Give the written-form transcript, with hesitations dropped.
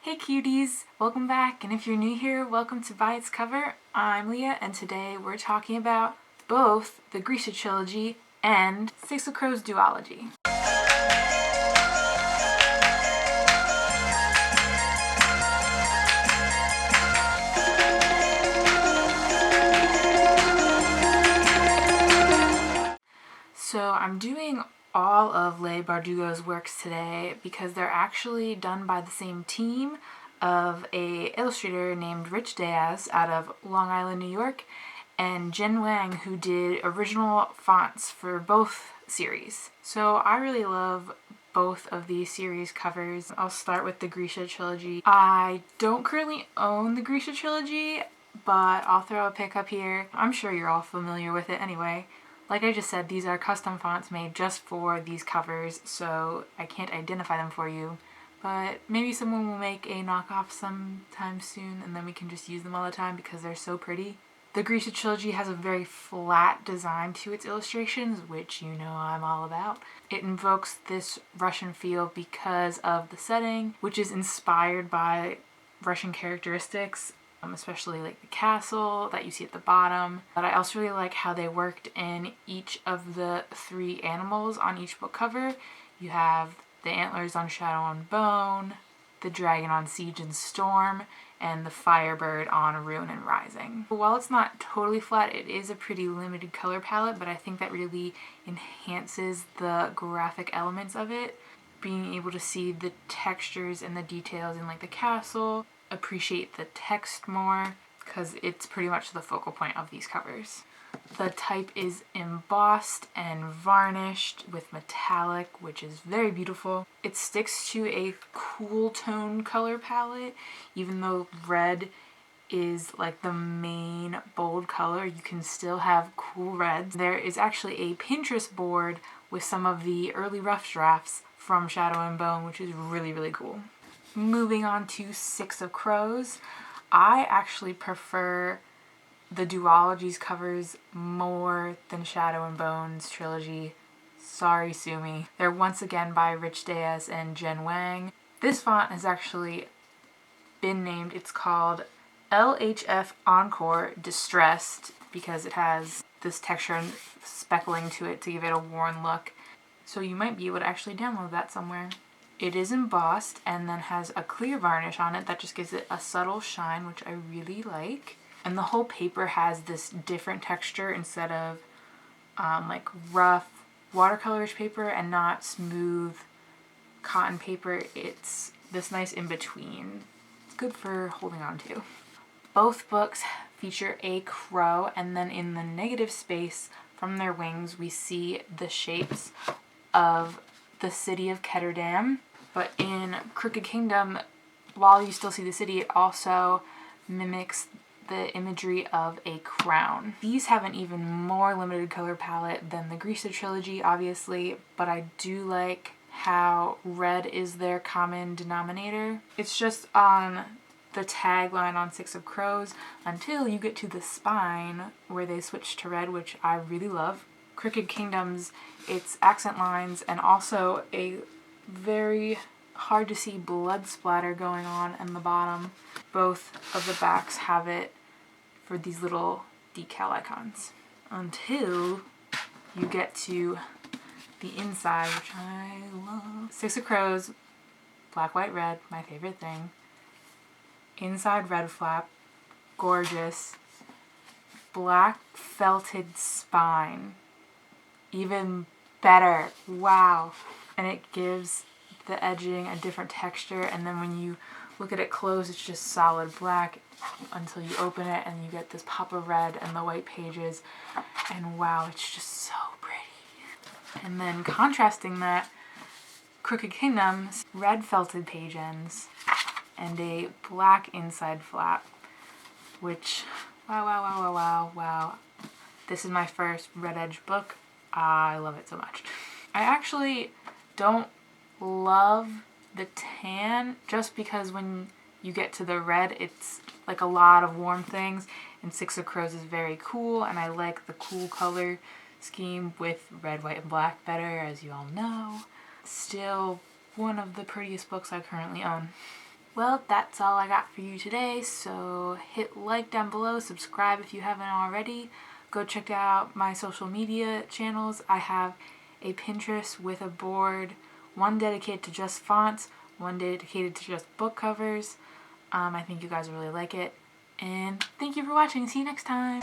Hey cuties! Welcome back, and if you're new here, welcome to By Its Cover. I'm Leah, and today we're talking about both the Grisha Trilogy and Six of Crows Duology. So I'm doing all of Leigh Bardugo's works today because they're actually done by the same team of a illustrator named Rich Diaz out of Long Island, New York, and Jen Wang, who did original fonts for both series. So I really love both of these series covers. I'll start with the Grisha Trilogy. I don't currently own the Grisha Trilogy, but I'll throw a pic up here. I'm sure you're all familiar with it anyway. Like I just said, these are custom fonts made just for these covers, so I can't identify them for you. But maybe someone will make a knockoff sometime soon and then we can just use them all the time because they're so pretty. The Grisha Trilogy has a very flat design to its illustrations, which you know I'm all about. It invokes this Russian feel because of the setting, which is inspired by Russian characteristics, especially like the castle that you see at the bottom. But I also really like how they worked in each of the three animals on each book cover. You have the antlers on Shadow and Bone, the dragon on Siege and Storm, and the firebird on Ruin and Rising. While it's not totally flat, it is a pretty limited color palette, but I think that really enhances the graphic elements of it. Being able to see the textures and the details in like the castle, appreciate the text more, because it's pretty much the focal point of these covers. The type is embossed and varnished with metallic, which is very beautiful. It sticks to a cool tone color palette, even though red is like the main bold color. You can still have cool reds. There is actually a Pinterest board with some of the early rough drafts from Shadow and Bone, which is really, really cool. Moving on to Six of Crows, I actually prefer the Duology's covers more than Shadow and Bone's trilogy. Sorry, sue me. They're once again by Rich Diaz and Jen Wang. This font has actually been named, it's called LHF Encore Distressed because it has this texture and speckling to it to give it a worn look. So you might be able to actually download that somewhere. It is embossed and then has a clear varnish on it that just gives it a subtle shine, which I really like. And the whole paper has this different texture instead of like rough watercolorish paper and not smooth cotton paper. It's this nice in-between. It's good for holding on to. Both books feature a crow, and then in the negative space from their wings we see the shapes of the city of Ketterdam. But in Crooked Kingdom, while you still see the city, it also mimics the imagery of a crown. These have an even more limited color palette than the Grisha Trilogy, obviously, but I do like how red is their common denominator. It's just on the tagline on Six of Crows until you get to the spine where they switch to red, which I really love. Crooked Kingdoms, it's accent lines and also a very hard to see blood splatter going on in the bottom. Both of the backs have it for these little decal icons. Until you get to the inside, which I love. Six of Crows, black, white, red, my favorite thing. Inside red flap, gorgeous. Black felted spine, even better, wow. And it gives the edging a different texture, and then when you look at it close, it's just solid black until you open it and you get this pop of red and the white pages, and wow, it's just so pretty. And then contrasting that, Crooked Kingdom's red felted page ends and a black inside flap, which wow. This is my first red edge book. I love it so much. I actually don't love the tan just because when you get to the red, it's like a lot of warm things, and Six of Crows is very cool, and I like the cool color scheme with red, white, and black better, as you all know. Still one of the prettiest books I currently own. Well, that's all I got for you today, so hit like down below, subscribe if you haven't already. Go check out my social media channels. I have a Pinterest with a board, one dedicated to just fonts, one dedicated to just book covers. I think you guys will really like it. And thank you for watching. See you next time.